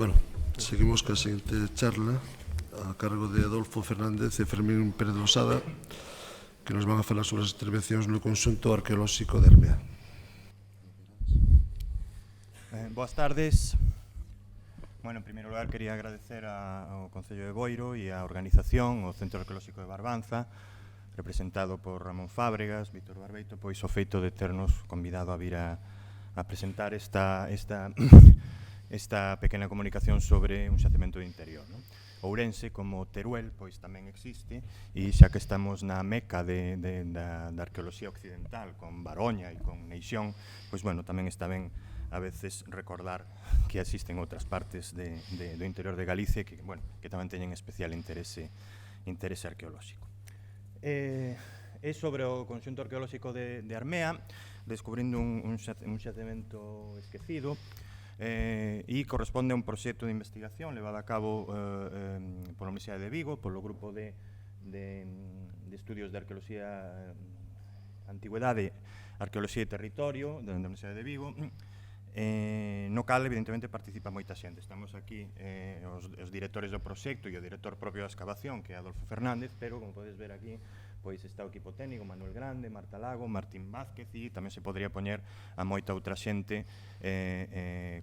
Bueno, seguimos ca seguinte charla a cargo de Adolfo Fernández e Fermín Pérez Losada, que nos van a falar sobre as intervencións no conxunto arqueolóxico de Armea. Boas tardes. Bueno, en primeiro lugar quería agradecer ao Concello de Boiro e á organización, o Centro Arqueolóxico de Barbanza, representado por Ramón Fábregas, Víctor Barbeito, pois o feito de ternos convidado a vir a presentar esta pequena comunicación sobre un xacemento de interior, non? Ourense, como Teruel, pois tamén existe, e xa que estamos na meca da arqueoloxía occidental, con Baroña e con Neixón, pois bueno, tamén está ben a veces recordar que existen outras partes do interior de Galicia que, bueno, que tamén teñen especial interese arqueolóxico. É sobre o conxunto arqueolóxico de Armea, descubrindo un xacemento esquecido, e corresponde a un proxecto de investigación levado a cabo pola Universidade de Vigo, polo grupo de estudios de arqueoloxía antigüedade, arqueoloxía e territorio da Universidade de Vigo, no cal evidentemente participa moita xente. Estamos aquí os directores do proxecto e o director propio da excavación, que é Adolfo Fernández, pero como podes ver aquí, pois está o equipo técnico, Manuel Grande, Marta Lago, Martín Vázquez, e tamén se podría poñer a moita outra xente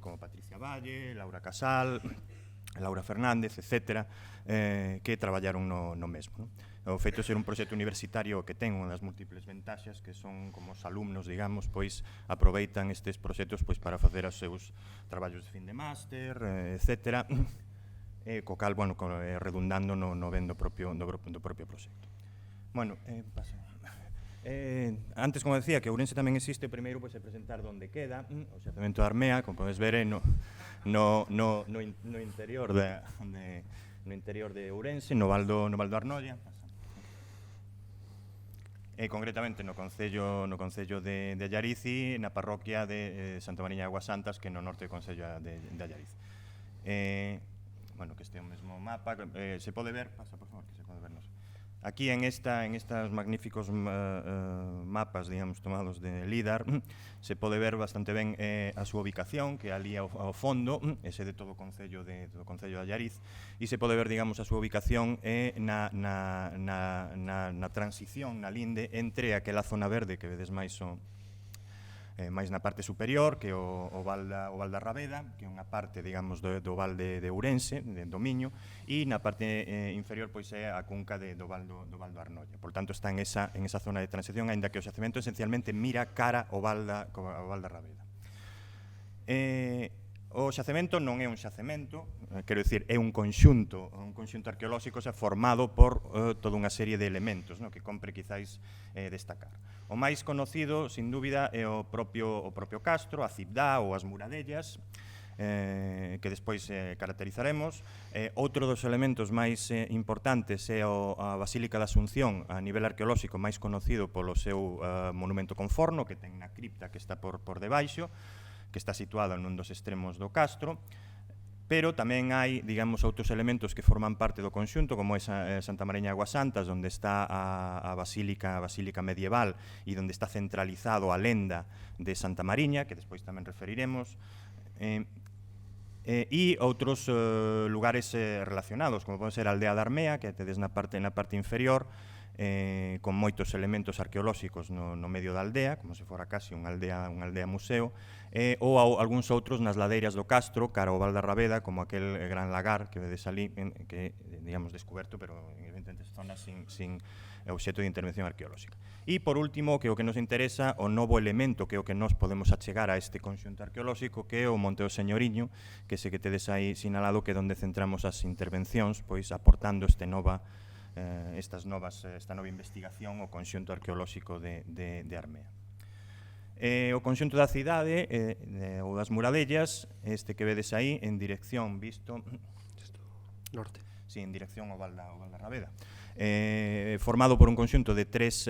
como Patricia Valle, Laura Casal, Laura Fernández, etc., que traballaron no mesmo, non? O feito de ser un proxecto universitario que ten unha das múltiples ventaxas, que son como os alumnos, digamos, pois aproveitan estes proxectos pois para facer os seus traballos de fin de máster, etc., co cal, bueno, redundando no ben do propio proxecto. Bueno, antes, como decía, que Ourense tamén existe, primeiro pois, presentar onde queda o xacemento de Armea, como podes ver no interior de Ourense, no Val do Arnolla, concretamente no Concello de Allariz, na parroquia de Santa Mariña de Aguas Santas, que no norte do Concello de Allariz. Bueno, que este é o mesmo mapa, se pode ver, pasa por favor, que se pode vernos. Aquí en estos magníficos mapas, digamos, tomados de LIDAR, se pode ver bastante ben a súa ubicación, que é ali ao fondo, ese de todo o Concello de Allariz, e se pode ver, digamos, a súa ubicación na transición, na linde, entre aquela zona verde que vedes máis na parte superior, que é o Val da Rabeda, que é unha parte, digamos, do Val de Ourense, do Miño, e na parte inferior, pois, é a cunca do Val do Arnolla. Por tanto, está en esa zona de transición, aínda que o xacemento esencialmente mira cara ao Val da Rabeda. O xacemento non é un xacemento, quero dicir, é un conxunto arqueolóxico formado por toda unha serie de elementos, que compre quizáis destacar. O máis conocido, sin dúbida, é o propio castro, a cibdá ou as muradellas, que despois caracterizaremos. Outro dos elementos máis importantes é a Basílica da Asunción, a nivel arqueolóxico máis conocido polo seu monumento con forno, que ten na cripta que está por debaixo, que está situada nun dos extremos do castro, pero tamén hai, digamos, outros elementos que forman parte do conxunto, como é Santa Mariña de Aguas Santas, onde está a basílica medieval e onde está centralizado a lenda de Santa Mariña, que despois tamén referiremos, e outros lugares relacionados, como pode ser a aldea da Armea, que tedes na parte inferior, con moitos elementos arqueolóxicos no medio da aldea, como se fora casi unha aldea museo, ou algúns outros nas ladeiras do castro, cara ao Val da Rabeda, como aquel gran lagar que vedes ali, que, digamos, descoberto, pero en evidentes zonas sin obxecto de intervención arqueolóxica. E, por último, que o que nos interesa, o novo elemento que é o que nos podemos achegar a este conxunto arqueolóxico, que é o Monte do Señoriño, que se que tedes aí sinalado, que é onde centramos as intervencións, pois aportando esta nova investigación ao conxunto arqueolóxico de Armea. O conxunto da cidade ou das muradellas, este que vedes aí, en dirección visto norte. Sí, en dirección ao Val da Rabeda. Formado por un conxunto de tres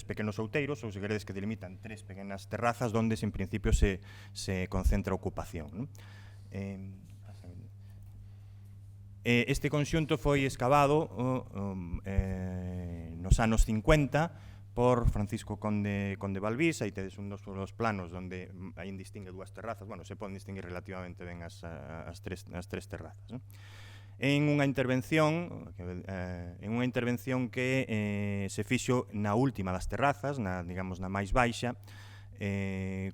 pequenos outeiros, ou se queredes que delimitan tres pequenas terrazas, onde en principio se concentra a ocupación. Este conxunto foi excavado nos anos 50 por Francisco Conde Balbís. Aí tedes un dos planos onde aí distingue dúas terrazas, bueno, se poden distinguir relativamente ben as tres terrazas, non? En unha intervención que se fixo na última das terrazas, digamos na máis baixa,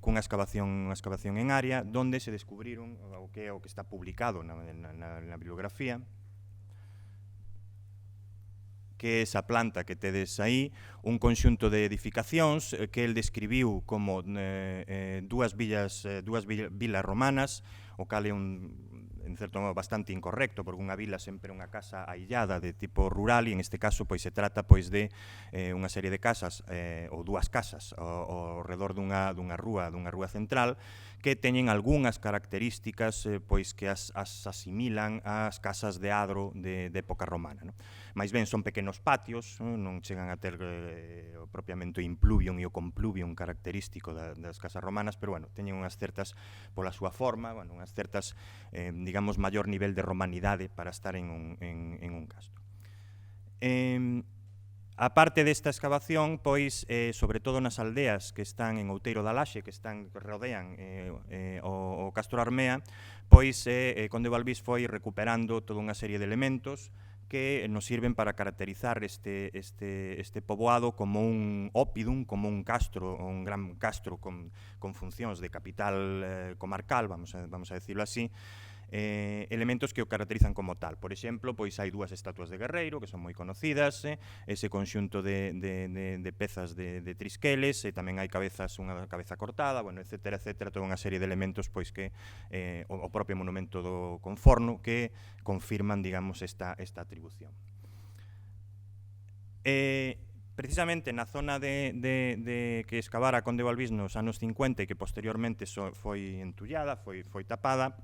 cunha excavación en área, donde se descubriron o que está publicado na bibliografía, que esa planta que tedes aí, un conxunto de edificacións que el describiu como dúas vilas romanas, o cal é en certo modo bastante incorrecto, porque unha vila sempre é unha casa aillada de tipo rural, e en este caso pois se trata pois de unha serie de casas ou dúas casas ao redor dunha rúa central, que teñen algunhas características pois que as asimilan ás casas de adro de época romana, non? Mais ben son pequenos patios, non chegan a ter propiamente o impluvium e o compluvium característico das casas romanas, pero bueno, teñen unhas certas, pola súa forma, bueno, unhas certas, digamos, maior nivel de romanidade para estar en un castro. A parte desta excavación, pois, sobre todo nas aldeas que están en Outeiro da Laxe, que rodean o Castro Armea, pois Conde Balbís foi recuperando toda unha serie de elementos que nos sirven para caracterizar este poboado como un oppidum, como un castro, un gran castro con funcións de capital comarcal, vamos a decirlo así, elementos que o caracterizan como tal. Por exemplo, pois hai dúas estatuas de guerreiro que son moi conocidas, ese conxunto de pezas de trisqueles, e tamén hai unha cabeza cortada, bueno, etcétera, toda unha serie de elementos pois que o propio monumento do Conforno que confirman, digamos, esta atribución. Precisamente na zona de que excavara Conde Balbís nos anos 50 e que posteriormente foi entullada, foi tapada,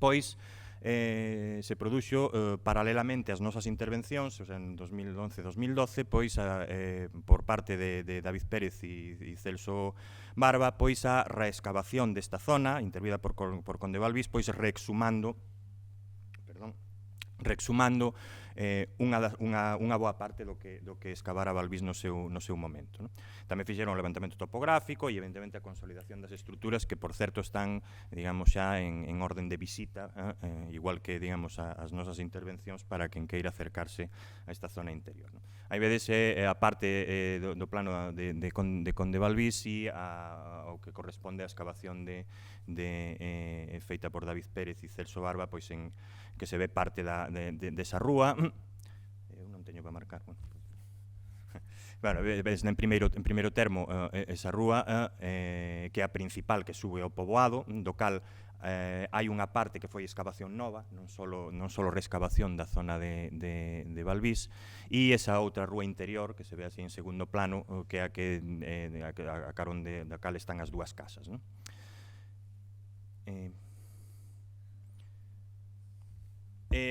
pois se produxo paralelamente ás nosas intervencións, o sea, en 2011-2012, pois por parte de David Pérez e Celso Barba, pois a reescavación desta zona, intervida por Conde Balbís, pois reexhumando unha boa parte do que excavara Balbís no seu momento, non? Tamén fixeron o levantamento topográfico e evidentemente a consolidación das estruturas que, por certo, están, digamos, xa en orden de visita, igual que, digamos, as nosas intervencións para quen queira acercarse a esta zona interior, non? Aí vedes a parte do plano de Conde Balbís e o que corresponde á excavación feita por David Pérez e Celso Barba, pois que se ve parte desa rúa. Eu non teño para marcar. Bueno, ves en primeiro termo esa rúa que é a principal que sube ao poboado, do cal hai unha parte que foi excavación nova, non só reexcavación da zona de Balbís, e esa outra rúa interior que se ve así en segundo plano, que é a carón da cal están as dúas casas, non?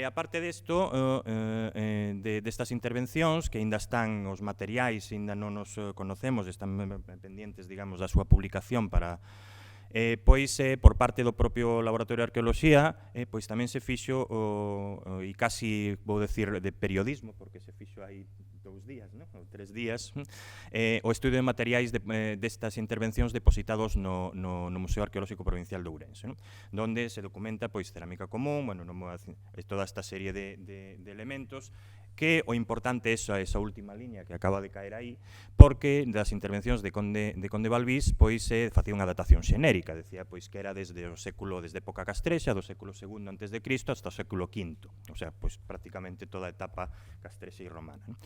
Aparte desto, destas intervencións, que aínda están os materiais, aínda non os conocemos, están pendientes, digamos, da súa publicación para pois por parte do propio Laboratorio de Arqueoloxía, pois tamén se fixo e casi vou decir de periodismo, porque se fixo aí 2 días, non? Ou 3 días, o estudio de materiais destas intervencións depositados no Museo Arqueolóxico Provincial de Ourense, non? Donde se documenta pois cerámica común, bueno, toda esta serie de elementos, que o importante é esa última liña que acaba de caer aí, porque das intervencións de Conde Balbís pois se facía unha datación xenérica, decía pois que era desde época castrexa, do século II antes de Cristo hasta o século V, o sea, pois prácticamente toda a etapa castrexa e romana, non?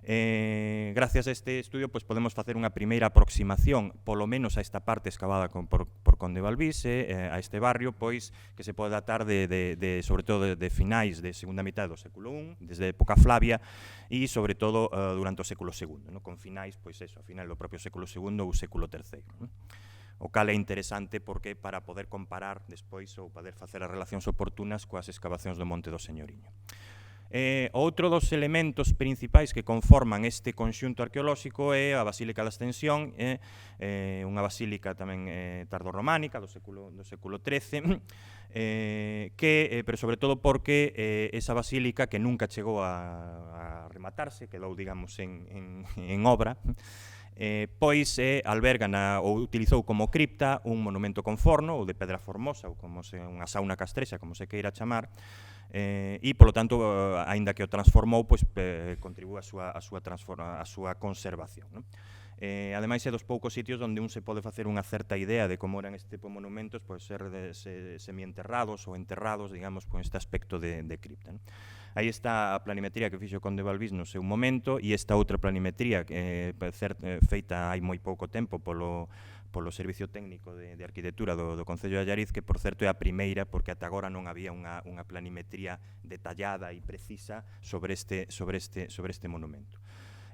Gracias a este estudio pois podemos facer unha primeira aproximación, polo menos a esta parte excavada por Conde Balbís, a este barrio, pois que se pode datar sobre todo de finais de segunda mitad do século I, desde a época Flavia, e sobre todo durante o século II, con finais, pois eso, a final do propio século II ou século III. O cal é interesante porque para poder comparar despois ou poder facer as relacións oportunas coas excavacións do Monte do Señoriño. Outro dos elementos principais que conforman este conxunto arqueolóxico é a Basílica da Ascensión, unha basílica tamén tardorrománica do século XIII, pero sobre todo porque esa basílica que nunca chegou a rematarse, quedou, digamos, en obra, pois alberga ou utilizou como cripta un monumento con forno ou de pedra formosa ou como unha sauna castrexa, como se queira chamar, e polo tanto, aínda que o transformou, pois contribúe a súa conservación, non? Ademais é dos poucos sitios onde un se pode facer unha certa idea de como eran este tipo de monumentos, pois ser semienterrados ou enterrados, digamos, con este aspecto de cripta, non? Aí está a planimetría que fixo Conde Balbís no seu momento e esta outra planimetría feita hai moi pouco tempo polo Servicio Técnico de Arquitectura do Concello de Allariz, que por certo é a primeira, porque ata agora non había unha planimetría detallada e precisa sobre este monumento.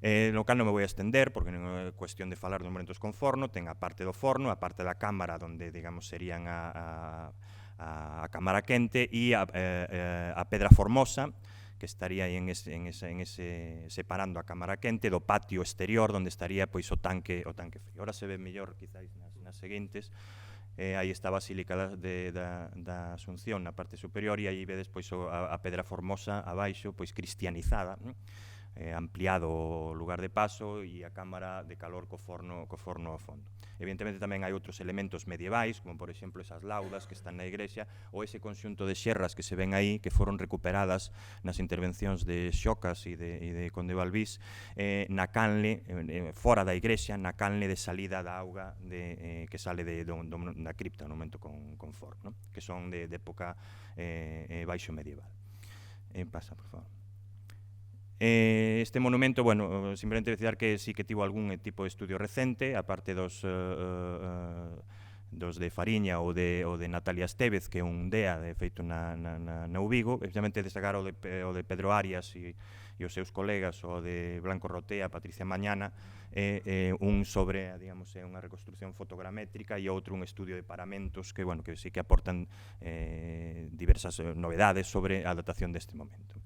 No cal non me vou a estender, porque non é cuestión de falar dos monumentos con forno, ten a parte do forno, a parte da cámara, onde, digamos, serían a cámara quente, e a pedra formosa, que estaría aí separando a cámara quente do patio exterior, onde estaría pois o tanque frío. Ahora se ve mellor, quizáis, nas seguintes. Aí está a Basílica da Asunción na parte superior, e aí vedes pois a pedra formosa abaixo, pois cristianizada, ampliado o lugar de paso e a cámara de calor co forno ao fondo. Evidentemente tamén hai outros elementos medievais, como por exemplo esas laudas que están na igrexa, ou ese conxunto de xerras que se ven aí, que foron recuperadas nas intervencións de Xocas e de Conde Balbís, na canle, fora da igrexa, na canle de salida da auga que sale da cripta, no momento con forno, que son de época baixo medieval. Pasa, por favor. Este monumento, bueno, simplemente decir que sí que tivo algún tipo de estudio recente, aparte dos de Fariña ou de Natalia Estévez, que é un DEA feito na Uvigo, especialmente destacar o de Pedro Arias e os seus colegas, o de Blanco Rotea, Patricia Mañana, un sobre, digamos, unha reconstrucción fotogramétrica e outro un estudio de paramentos que, bueno, que sí que aportan diversas novedades sobre a datación deste momento.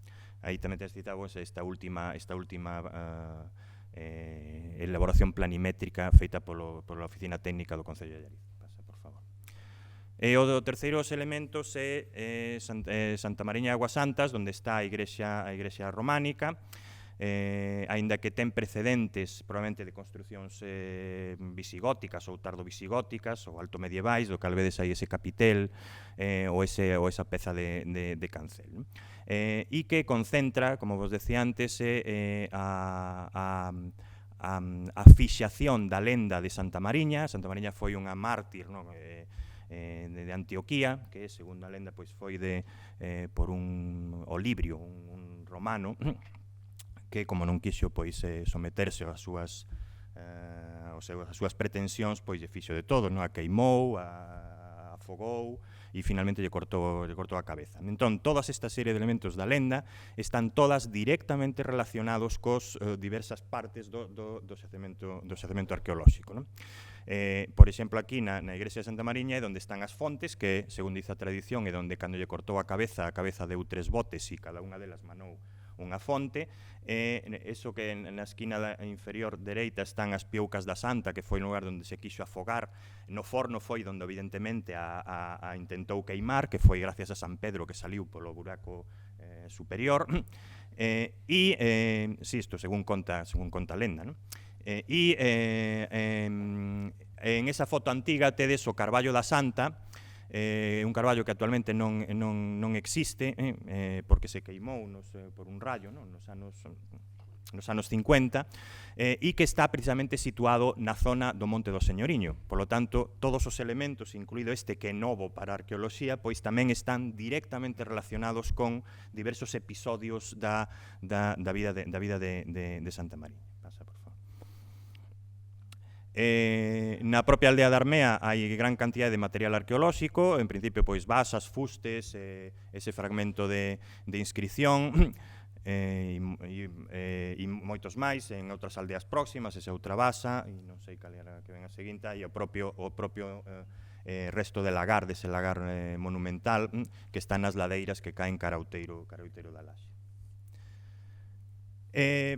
Aí tamén te citamos esta última elaboración planimétrica feita pola Oficina Técnica do Concello de Allariz. Pasa, por favor. O do terceiro dos elementos é Santa Mariña de Aguasantas, onde está a igrexa románica, aínda que ten precedentes probablemente de construcións visigóticas ou tardo-visigóticas ou alto medievais, do cal vedes aí ese capitel ou esa peza de cancel, non? E que concentra, como vos decía antes, a fixación da lenda de Santa Mariña. Santa Mariña foi unha mártir, non? De Antioquía, que, segundo a lenda, pois foi por un Olibrio, un romano, que, como non quixo pois someterse ás súas pretensións, pois lle fixo de todo, non? A queimou, a afogou e finalmente lle cortou a cabeza. Entón, todas esta serie de elementos da lenda están todas directamente relacionados cos diversas partes do xacemento arqueolóxico, non? Por exemplo, aquí na igrexa de Santa Mariña é onde están as fontes, que, segundo dice a tradición, é onde cando lle cortou a cabeza deu 3 botes e cada unha delas manou unha fonte. Eso que na esquina inferior dereita están as pioucas da Santa, que foi o lugar onde se quixo afogar. No forno foi onde evidentemente a intentou queimar, que foi gracias a San Pedro, que saliu polo buraco superior. Si, isto según conta a lenda, non? En esa foto antiga tedes o Carballo da Santa, un carballo que actualmente non existe, porque se queimou por un rayo, non? nos anos 50, e que está precisamente situado na zona do Monte do Señoriño. Por lo tanto, todos os elementos, incluído este que é novo para a arqueoloxía, pois tamén están directamente relacionados con diversos episodios da vida de Santa Mariña. Pasa, por favor. Na propia aldea de Armea hai gran cantidad de material arqueolóxico, en principio pois basas, fustes, ese fragmento de inscripción e moitos máis en outras aldeas próximas, esa outra basa, e non sei cal era que ven a seguinte, e o propio resto de lagar, dese lagar monumental que está nas ladeiras que caen cara Outeiro da Laxe.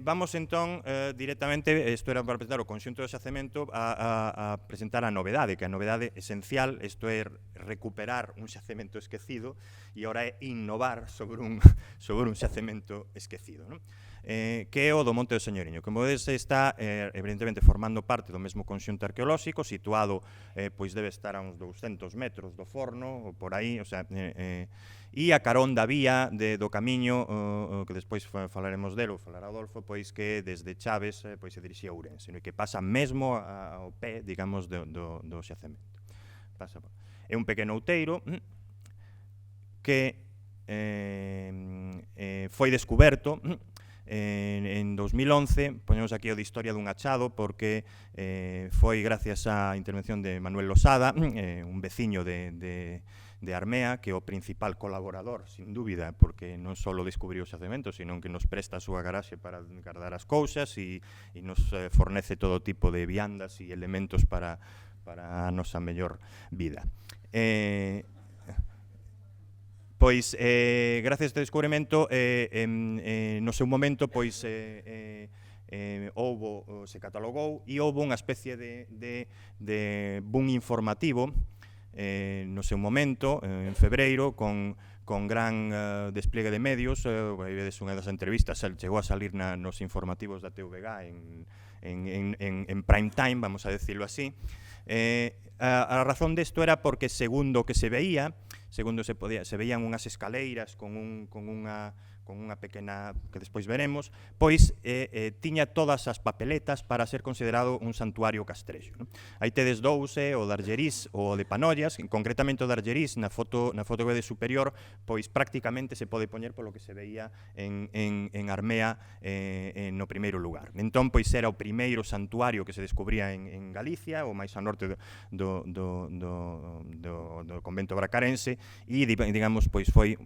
Vamos entón directamente, isto era para presentar o conxunto do xacemento, a presentar a novedade, que a novedade esencial, isto é recuperar un xacemento esquecido e ora é innovar sobre un xacemento esquecido, non? que é o do Monte do Señoriño. Como vedes, está evidentemente formando parte do mesmo conxunto arqueolóxico, situado, pois debe estar a uns 200 metros do Forno, ou por aí, o sea, e a carón da vía do camiño, que despois falaremos delo, falará Adolfo, pois que desde Chaves pois se dirixía a Ourense, no? Que pasa mesmo ao pé, digamos, do xacemento. É un pequeno outeiro que foi descuberto en 2011. Poñemos aquí o de historia dun achado, porque foi gracias á intervención de Manuel Losada, un veciño de Armea, que é o principal colaborador, sin dúbida, porque non só descubriu o xacemento, sino que nos presta a súa garaxe para guardar as cousas e nos fornece todo tipo de viandas e elementos para a nosa mellor vida. Pois, gracias a este descubrimento, no seu momento, pois, se catalogou e houve unha especie de boom informativo no seu momento, en febreiro, con gran despliegue de medios. Aí vedes unha das entrevistas, chegou a salir nos informativos da TVG en prime time, vamos a decirlo así. A razón desto era porque, segundo que se veía, se veían unhas escaleiras con unha pequena, que despois veremos, pois tiña todas as papeletas para ser considerado un santuario castrexo, non? Aí tedes dous, o de Argerís ou o de Panollas. Concretamente o de Argerís, na foto que vede superior, pois prácticamente se pode poñer polo que se veía en Armea no primeiro lugar. Entón, pois era o primeiro santuario que se descubría en Galicia, o máis ao norte do convento bracarense, e, digamos, pois foi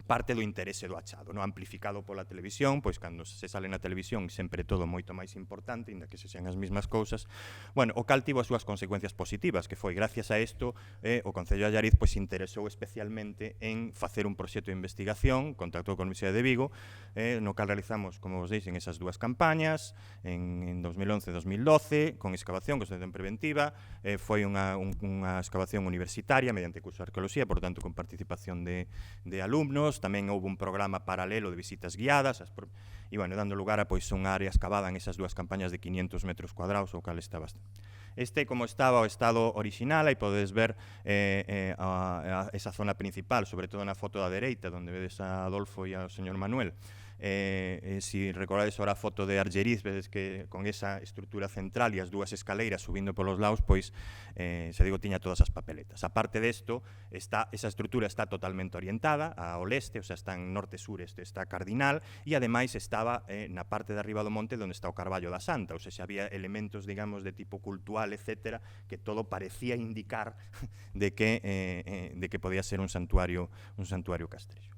parte do interese do achado, no? Amplificado pola televisión, pois cando se sale na televisión sempre todo moito máis importante, inda que se sean as mesmas cousas. Bueno, o cal tivo as súas consecuencias positivas, que foi gracias a isto o Concello de Allariz pois interesou especialmente en facer un proxecto de investigación, contactou con a Universidade de Vigo, no cal realizamos, como vos dixen, esas dúas campañas en 2011 e 2012, con excavación, con extensión preventiva. Foi unha excavación universitaria mediante curso de arqueoloxía, por tanto con participación de alumnos. Tamén houve un programa paralelo de visitas guiadas, e, bueno, dando lugar a pois unha área excavada en esas dúas campañas de 500 metros cuadrados, o cal está bastante. Como estaba o estado orixinal, aí podedes ver esa zona principal, sobre todo na foto da dereita, onde vedes a Adolfo e ao señor Manuel. Si recordades ahora a foto de Argerís, vedes que con esa estrutura central e as dúas escaleiras subindo polos lados, pois, tiña todas as papeletas. Aparte desto, esa estrutura está totalmente orientada ao leste, o sea, está en norte-sur, está cardinal, e ademais estaba na parte de arriba do monte onde está o Carballo da Santa, ou sea, había elementos, digamos, de tipo cultural, etcétera, que todo parecía indicar de que podía ser un santuario castrexo.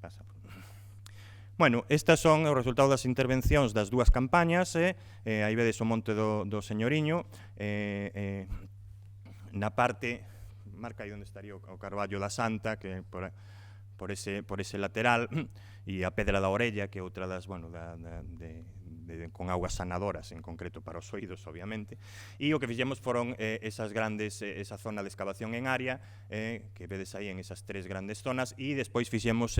Pasa por... Bueno, estas son os resultados das intervencións das dúas campañas. Aí vedes o Monte do Señoriño. Na parte, marca aí onde estaría o Carballo da Santa, que por ese lateral, e a Pedra da Orella, que é outra das, bueno, con augas sanadoras, en concreto para os oídos, obviamente. E o que fixemos foron esa zona de excavación en área, que vedes aí en esas tres grandes zonas, e despois fixemos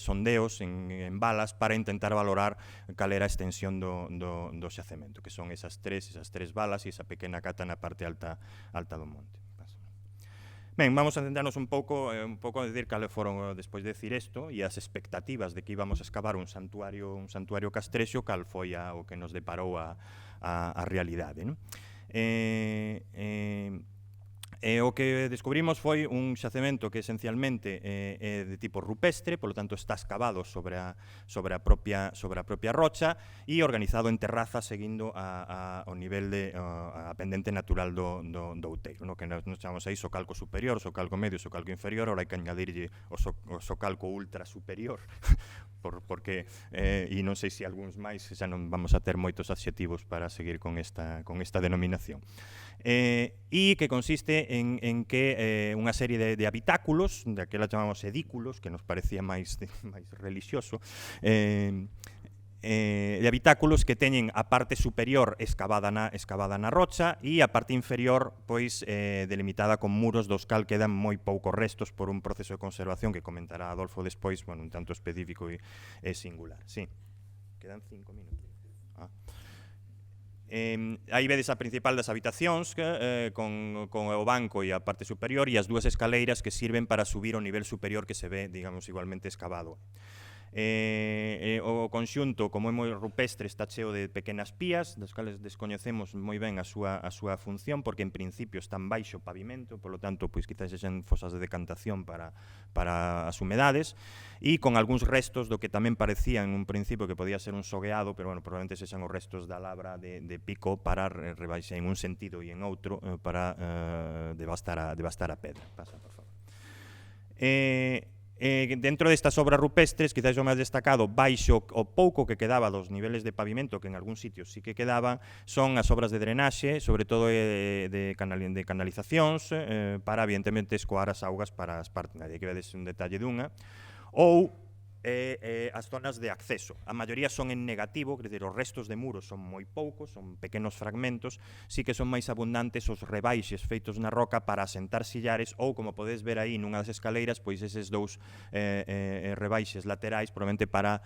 sondeos en balas para intentar valorar cal era a extensión do xacemento, que son esas tres balas e esa pequena cata na parte alta do monte. Ben, vamos a centrarnos un pouco a decir cales foron, despois de decir isto, e as expectativas de que íbamos a excavar un santuario castrexo, cal foi o que nos deparou a realidade, non? O que descubrimos foi un xacemento que esencialmente é de tipo rupestre, polo tanto está excavado sobre a propia rocha e organizado en terrazas seguindo ao nivel a pendente natural do outeiro, no? Que nos chamamos aí socalco superior, socalco medio, socalco inferior. Ahora hai que añadirlle o socalco ultra superior, porque e non sei se algúns máis, xa non vamos a ter moitos adxetivos para seguir con esta denominación. E que consiste en que unha serie de habitáculos, daquela chamamos edículos, que nos parecía máis relixioso, de habitáculos que teñen a parte superior excavada na rocha e a parte inferior pois delimitada con muros dos cal quedan moi poucos restos por un proceso de conservación que comentará Adolfo despois, bueno, un tanto específico e singular. Sí. quedan 5 minutos. Aí vedes a principal das habitacións con o banco e a parte superior e as dúas escaleiras que sirven para subir ao nivel superior que se ve, digamos, igualmente escavado. O conxunto, como é moi rupestre, está cheo de pequenas pías, das cales descoñecemos moi ben a súa función, porque en principio están baixo pavimento, polo tanto, pois quizás sexan fosas de decantación para as humedades, e con algúns restos do que tamén parecía en un principio que podía ser un sogueado, pero bueno, probablemente sexan os restos da labra de pico para rebaixar en un sentido e en outro para devastar a pedra. Pasa, por favor. Dentro destas obras rupestres, quizás o máis destacado, baixo o pouco que quedaba dos niveles de pavimento, que en algún sitio sí que quedaban, son as obras de drenaxe, sobre todo de canalizacións, para, evidentemente, escoar as augas para as partes, que vedes un detalle dunha, ou as zonas de acceso. A maioría son en negativo, quer dizer, os restos de muros son moi poucos, son pequenos fragmentos, sí que son máis abundantes os rebaixes feitos na roca para asentar sillares ou, como podes ver aí nunha das escaleiras, pois eses dous rebaixes laterais, probablemente para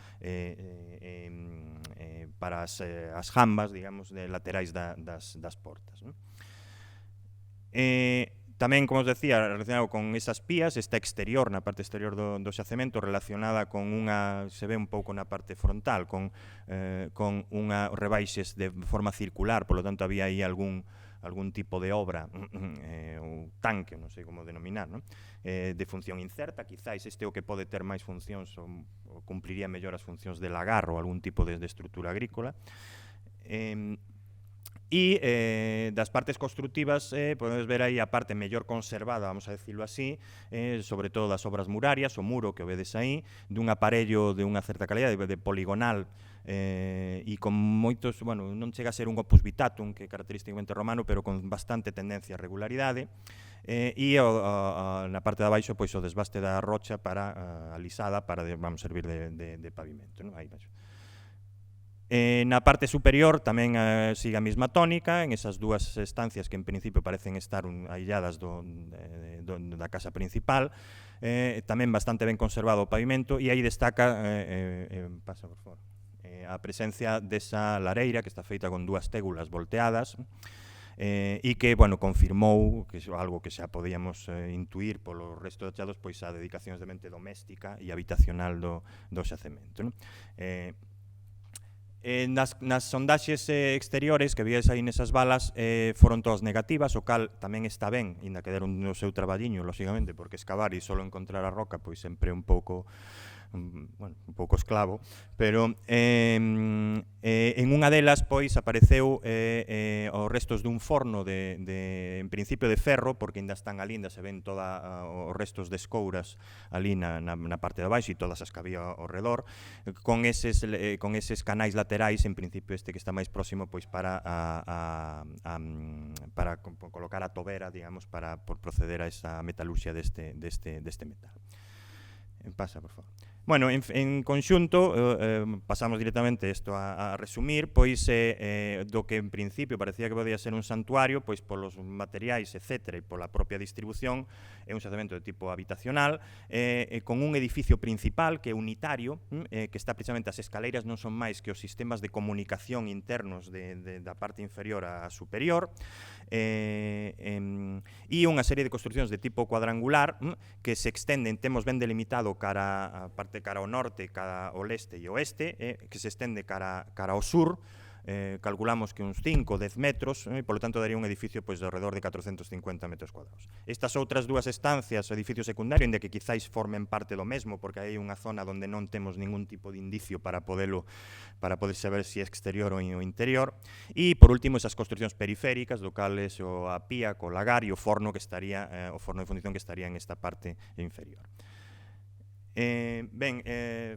as jambas, digamos, laterais das portas, non? Tamén, como os decía, relacionado con esas pías, esta exterior, na parte exterior do xacemento, relacionada con unha, se ve un pouco na parte frontal, con unha rebaixes de forma circular, polo tanto había aí algún tipo de obra ou tanque, non sei como denominar, non? De función incerta, quizáis este o que pode ter máis funcións ou cumpliría mellor as funcións de lagar ou algún tipo de estrutura agrícola. E das partes constructivas podemos ver aí a parte mellor conservada, vamos a decirlo así, sobre todo das obras murarias, o muro que vedes aí, dun aparello de unha certa calidade, de poligonal, e con moitos, bueno, non chega a ser un opus vitatum, que é característicamente romano, pero con bastante tendencia a regularidade, e na parte de abaixo, pois o desbaste da rocha para alisada, para, vamos, servir de pavimento, non? Aí baixo. Na parte superior tamén sigue a mesma tónica, en esas dúas estancias que en principio parecen estar ailladas da casa principal, tamén bastante ben conservado o pavimento, e aí destaca, pasa por favor, a presencia desa lareira que está feita con dúas tégulas volteadas, e que, bueno, confirmou que algo que xa podíamos intuir polo resto de achados, pois a dedicacións de mente doméstica e habitacional do xacemento, non? Nas sondaxes exteriores que víades aí nesas balas foron todas negativas, o cal tamén está ben, inda que deron o seu traballiño, lógicamente, porque escavar e solo encontrar a roca pois sempre é un pouco esclavo, pero en unha delas pois apareceu os restos dun forno en principio de ferro, porque ainda están ali, ainda se ven todos os restos de escouras ali na parte de baixo e todas as que había ao redor, con eses canais laterais, en principio este que está máis próximo, pois para colocar a tobera, digamos, para proceder a esa metalurxia deste metal. Pasa, por favor. Bueno, en conxunto, pasamos directamente isto a resumir, pois do que en principio parecía que podía ser un santuario, pois polos materiais, etc., e pola propia distribución, é un xacemento de tipo habitacional, con un edificio principal que é unitario, que está precisamente, as escaleiras non son máis que os sistemas de comunicación internos da parte inferior a superior, e unha serie de construccións de tipo cuadrangular que se extenden, temos ben delimitado cara ao norte, cara ao leste e oeste, que se estende cara ao sur, calculamos que uns 5 ou 10 metros, e polo tanto daría un edificio pois de alrededor de 450 metros cuadrados. Estas outras dúas estancias, o edificio secundario, onde que quizáis formen parte do mesmo, porque hai unha zona onde non temos ningún tipo de indicio para poder saber se é exterior ou interior, e por último esas construccións periféricas, do cales a pía, co lagar e o forno de fundición que estaría en esta parte inferior.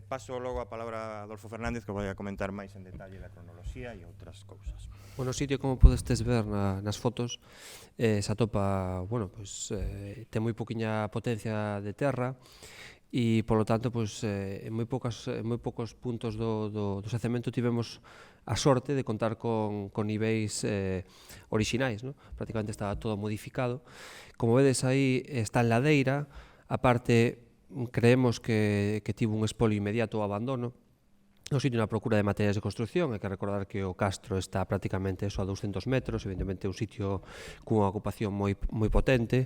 Paso logo a palabra a Adolfo Fernández, que vai a comentar máis en detalle da cronoloxía e outras cousas. Bueno, o sitio, como podestes ver nas fotos, se atopa, bueno, pois, ten moi poquinha potencia de terra, e, polo tanto, pois, en moi poucos puntos do xacemento tivemos a sorte de contar con niveis orixinais, non? Prácticamente estaba todo modificado. Como vedes aí, está en ladeira, a parte creemos que tivo un espolio inmediato ao abandono, no sitio na procura de materiais de construcción. Hai que recordar que o castro está prácticamente a 200 metros, evidentemente un sitio cunha ocupación moi potente,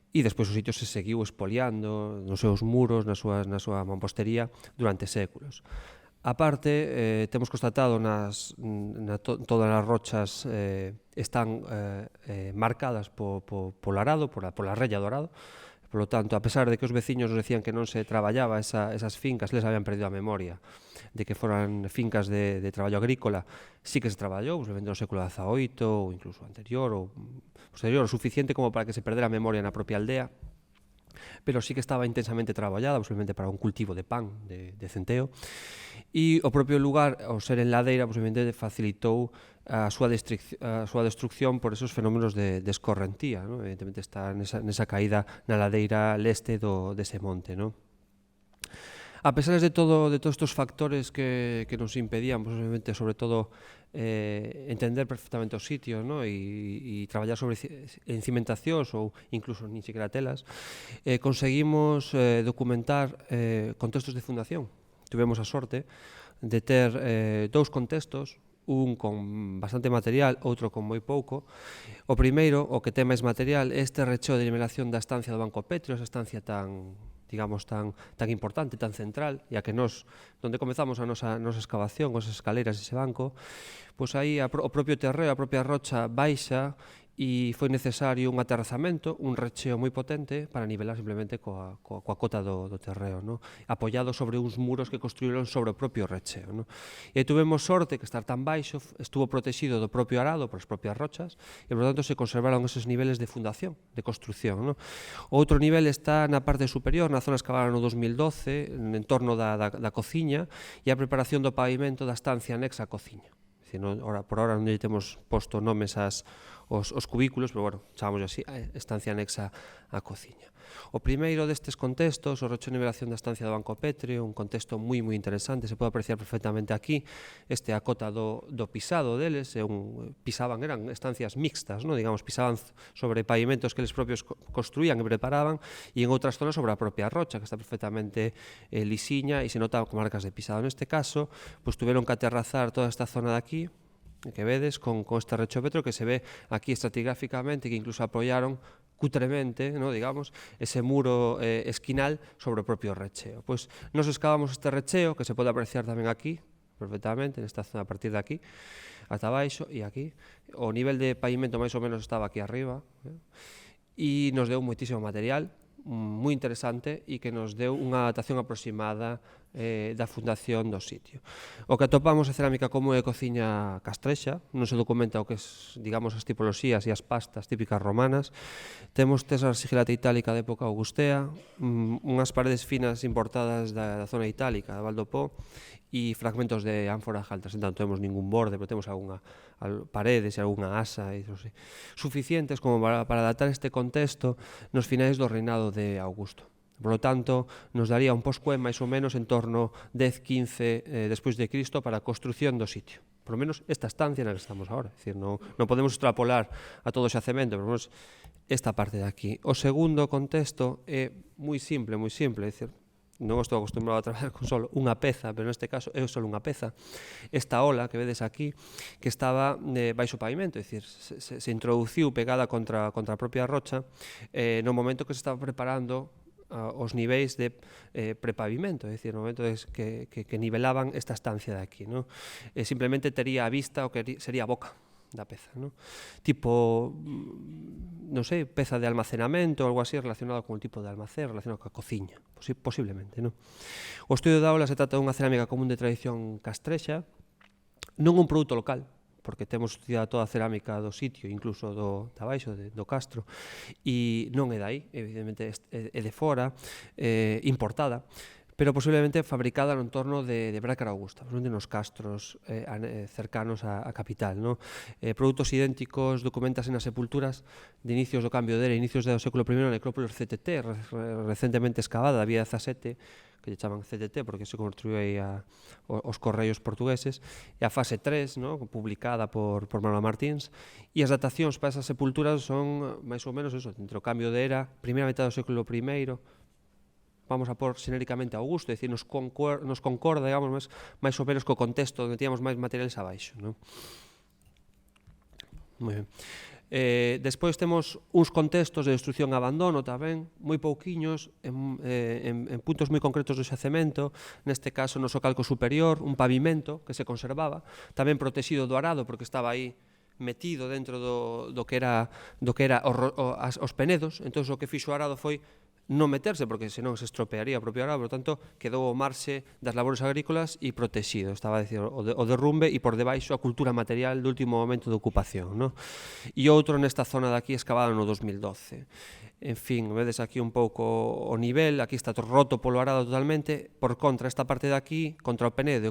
e despois o sitio se seguiu expoliando nos seus muros, na súa mampostería durante séculos. A parte, temos constatado todas as rochas están marcadas polo arado, pola rella do arado. Por lo tanto, a pesar de que os veciños nos decían que non se traballaba esas fincas, les habían perdido a memoria de que foran fincas de traballo agrícola. Sí que se traballou, posiblemente no século XVIII ou incluso anterior ou posterior, o suficiente como para que se perdera a memoria na propia aldea, pero sí que estaba intensamente traballada, posiblemente para un cultivo de pan, de centeo, e o propio lugar, ao ser en ladeira, posiblemente facilitou a súa destrucción por esos fenómenos de escorrentía, ¿no? Evidentemente está nesa caída na ladeira leste dese monte, ¿no? A pesar de todos estes factores que nos impedían, posiblemente, sobre todo, entender perfectamente os sitios, ¿no? e traballar en cimentacións ou incluso nin siquiera telas, conseguimos documentar contextos de fundación. Tuvemos a sorte de ter dous contextos, un con bastante material, outro con moi pouco. O primeiro, o que ten máis material, é este recheo de nivelación da estancia do Banco Petrio, esa estancia tan importante, tan central, e a que nós, onde comezamos a nosa excavación, con esas escaleras ese banco, pois aí o propio terreo, a propia rocha baixa, e foi necesario un aterrazamento, un recheo moi potente para nivelar simplemente coa cota do terreo, ¿no? Apoiado sobre uns muros que construíron sobre o propio recheo, ¿no? E tuvemos sorte que estar tan baixo estuvo protegido do propio arado por as propias rochas e, por tanto, se conservaron esos niveles de fundación, de construcción, ¿no? Outro nivel está na parte superior, na zona excavada no 2012, en torno da cociña e a preparación do pavimento da estancia anexa á cociña. Por ahora non lle temos posto nomes os cubículos, pero, bueno, chamamos así, a estancia anexa á cociña. O primeiro destes contextos, o recheo de nivelación da estancia do Banco Petrio, un contexto moi interesante, se pode apreciar perfectamente aquí, a cota do pisado deles, pisaban, eran estancias mixtas, ¿no? Digamos, pisaban sobre pavimentos que eles propios construían e preparaban, e en outras zonas sobre a propia rocha, que está perfectamente lisiña e se nota con marcas de pisado. Neste caso, pues tuveron que aterrazar toda esta zona de aquí, que vedes, con este recheo Petrio que se ve aquí estratigráficamente, que incluso apoyaron cutremente, ¿no? Digamos, ese muro esquinal sobre o propio recheo. Pois nos excavamos este recheo, que se pode apreciar tamén aquí, perfectamente, nesta zona, a partir de aquí, ata baixo e aquí. O nivel de pavimento máis ou menos estaba aquí arriba, e nos deu moitísimo material, moi interesante, e que nos deu unha datación aproximada da fundación do sitio. O que atopamos é cerámica común e cociña castrexa, non se documenta o que é, digamos, as tipoloxías e as pastas típicas romanas. Temos tesas sigilata itálica de época augustea, unhas paredes finas importadas da zona itálica, da Val do Po, e fragmentos de ánforas altas. Non temos ningún borde, pero temos algunha paredes e algunha asa suficientes como para datar este contexto nos finais do reinado de Augusto. Por lo tanto, nos daría un poscuén máis ou menos en torno 10-15 despois de Cristo para a construción do sitio. Por lo menos esta estancia na que estamos agora. É dicir, non podemos extrapolar a todo o xacemento, pero menos esta parte de aquí. O segundo contexto é moi simple, é dicir, non estou acostumbrado a traballar con solo unha peza, pero neste caso é solo unha peza. Esta ola que vedes aquí, que estaba baixo pavimento, é dicir, se introduciu pegada contra a propia rocha no momento que se estaba preparando os niveis de prepavimento, é dicir, no momento que nivelaban esta estancia de aquí, ¿no? Simplemente tería a vista o que sería a boca da peza, ¿no? Tipo, non sei, peza de almacenamento ou algo así relacionado con o tipo de almacén, relacionado coa cociña, posiblemente, ¿no? O estudio da ola se trata dunha cerámica común de tradición castrexa, non un produto local, porque temos estudiado toda a cerámica do sitio, incluso da baixo, do Castro, e non é dai, evidentemente é de fora, importada, pero posiblemente fabricada no entorno de Brácara Augusta, posiblemente nos castros cercanos á capital, ¿no? Produtos idénticos documentas nas sepulturas de inicios do cambio de era, inicios do século I na necrópolis CTT, recentemente excavada, da vía 17, que lle chaman CTT porque se construiu aí os correios portugueses, e a fase 3, ¿no? Publicada por Manuel Martins, e as datacións para esas sepulturas son máis ou menos eso, entre o cambio de era, primeira metade do século I, vamos a pôr xenéricamente Augusto, é dicir, nos concorda, digamos, máis ou menos co contexto onde tíamos máis materiales abaixo, non? Moi ben. Despois temos uns contextos de destrucción e abandono tamén, moi pouquiños, en puntos moi concretos do xacemento, neste caso no socalco superior, un pavimento que se conservaba, tamén protegido do arado porque estaba aí metido dentro do que era os penedos, entón o que fixo o arado foi non meterse, porque senón se estropearía o propio arado, por tanto, quedou ao marxe das labores agrícolas e protegido, estaba a decir, o derrumbe e por debaixo a cultura material do último momento de ocupación, non? E outro nesta zona de aquí escavado no 2012. En fin, vedes aquí un pouco o nivel, aquí está roto polo arado totalmente, por contra esta parte de aquí, contra o Penedo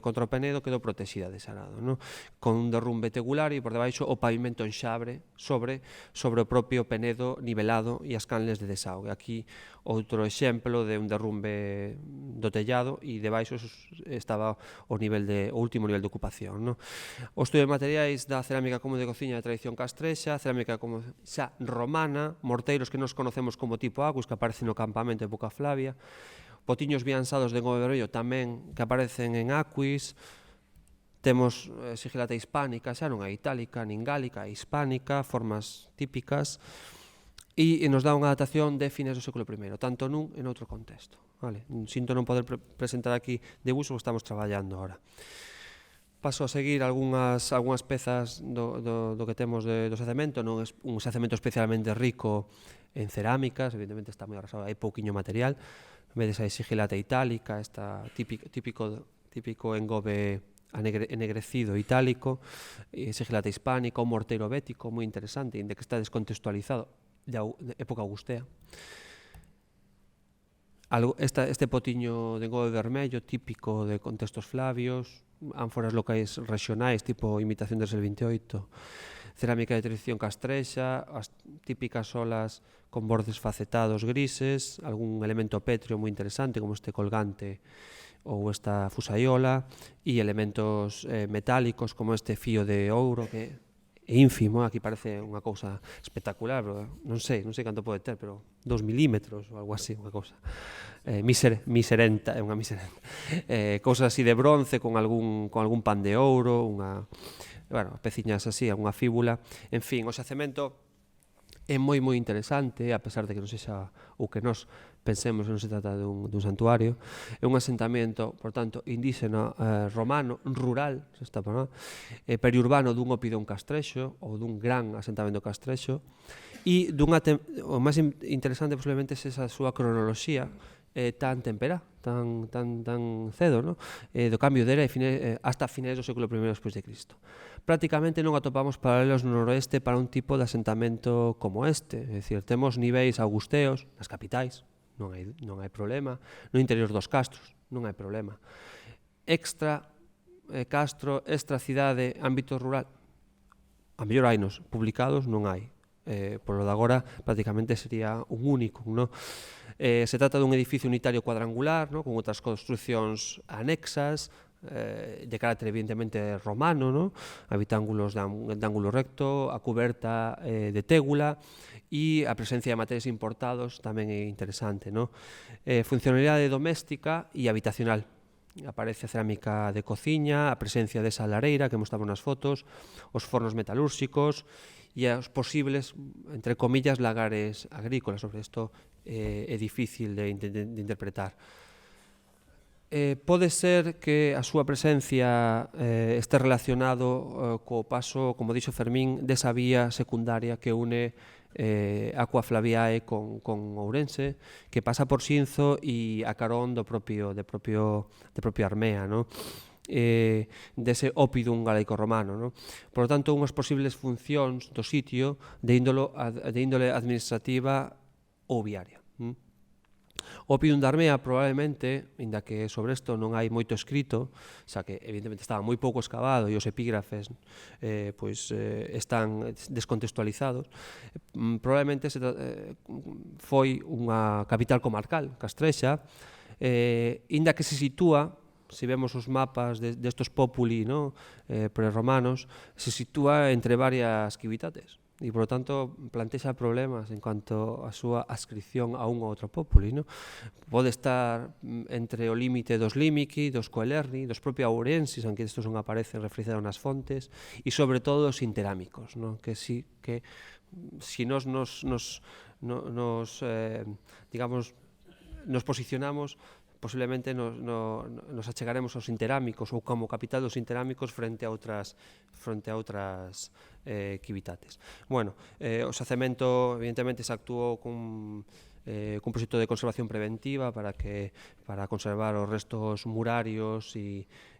quedou protexida dese arado, non? Con un derrumbe tegular e por debaixo o pavimento en xabre sobre o propio Penedo nivelado e as canles de desaugue. Aquí outro exemplo de un derrumbe do tellado e debaixo estaba o último nivel de ocupación, non? O estudio de materiais da cerámica como de cociña de tradición castrexa, cerámica como xa romana, morteiros que nos conocemos como tipo Aquis, que aparecen no campamento de Boca Flavia, potiños biansados de engove vermello tamén que aparecen en Aquis, temos sigilata hispánica, xa non é itálica, nin gálica, é hispánica, formas típicas, e nos dá unha datación de fines do século I, tanto nun e noutro contexto. Sinto non poder presentar aquí debuxos, que estamos traballando ahora. Paso a seguir algunhas pezas do que temos do xacemento, non é un xacemento especialmente rico en cerámicas, evidentemente está moi arrasado, hai pouquiño material, vedes aí sigilata itálica, esta típico engobe ennegrecido itálico, sigilata hispánica, un morteiro bético moi interesante, inda que está descontextualizado de época augustea. Este potiño de engobe vermello típico de contextos flavios, ánforas locais regionais tipo imitación del 28, cerámica de tradición castrexa, as típicas olas con bordes facetados grises, algún elemento pétreo moi interesante como este colgante ou esta fusaiola, e elementos metálicos como este fío de ouro que é ínfimo, aquí parece unha cousa espectacular, pero non sei canto pode ter, pero 2 milímetros ou algo así, unha cousa miserenta, é unha miserenta. Cousas así de bronce con algún pan de ouro, peciñas así, unha fíbula. En fin, o xacemento é moi interesante, a pesar de que non sexa o que nos pensemos que non se trata dun santuario. É un asentamento, por tanto, indígena romano, rural, periurbano dun opidón castrexo ou dun gran asentamento castrexo, e o máis interesante posiblemente é esa súa cronoloxía tan temperá, tan cedo, do cambio de era hasta finais do século I despois de Cristo. Prácticamente non atopamos paralelos no noroeste para un tipo de asentamento como este, é dicir, temos niveis augusteos nas capitais, non hai problema, no interior dos castros, non hai problema. Extra castro, extra cidade, ámbito rural, a mellor hainos, publicados non hai. Polo de agora prácticamente sería un único, non? Se trata dun edificio unitario cuadrangular, con outras construcións anexas, de carácter evidentemente romano, habitángulos de ángulo recto, a cuberta de tégula e a presencia de materiais importados tamén é interesante. Funcionalidade doméstica e habitacional. Aparece a cerámica de cociña, a presencia desa lareira que mostramos nas fotos, os fornos metalúrxicos e os posibles, entre comillas, lagares agrícolas. Sobre isto é difícil de interpretar. Pode ser que a súa presencia este relacionado co paso, como dixo Fermín, desa vía secundaria que une Aqua Flaviae con Ourense, que pasa por Xinzo e a carón de propio Armea, dese opidum galaico-romano. Por lo tanto, unhas posibles funcións do sitio de índole administrativa ou viaria. O opidum da Armea probablemente, inda que sobre isto non hai moito escrito, xa que evidentemente estaba moi pouco excavado e os epígrafes están descontextualizados, probablemente foi unha capital comarcal, Castrexa, inda que se sitúa, se vemos os mapas destos populi prerromanos, se sitúa entre varias civitates. e, por lo tanto, plantexa problemas en cuanto a súa adscripción a un ou outro populi, non? Pode estar entre o límite dos límici, dos coelerni, dos propio ourensis, aunque estos non aparecen referenciados nas fontes, e, sobre todo, os interámicos, non? Que si que si nos digamos, nos posicionamos, posiblemente nos achegaremos aos interámicos ou como capital dos interámicos frente a outras quivitates. Bueno, o xacemento evidentemente se actuou cun proxecto de conservación preventiva para conservar os restos murarios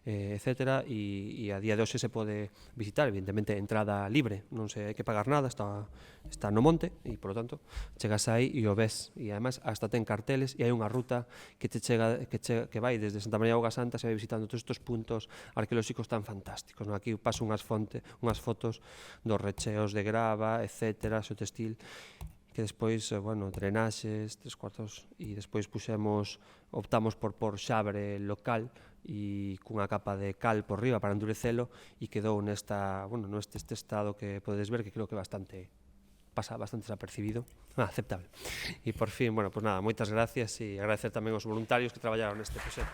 etc. E a día de hoxe se pode visitar, evidentemente entrada libre, non se hai que pagar nada, está no monte e, por lo tanto, chegas aí e o ves, e además hasta ten carteles e hai unha ruta que vai desde Santa María de Auga Santa, se vai visitando todos estes puntos arqueolóxicos tan fantásticos, non? Aquí paso unhas fotos dos recheos de grava, etc., xo textil, que despois, drenaxes, 3/4, e despois optamos por xabre local e cunha capa de cal por riba para endurecelo, e quedou neste estado que podedes ver, que creo que pasa bastante desapercibido, aceptable. E por fin, pues nada, moitas gracias, e agradecer tamén aos voluntarios que traballaron neste proxecto.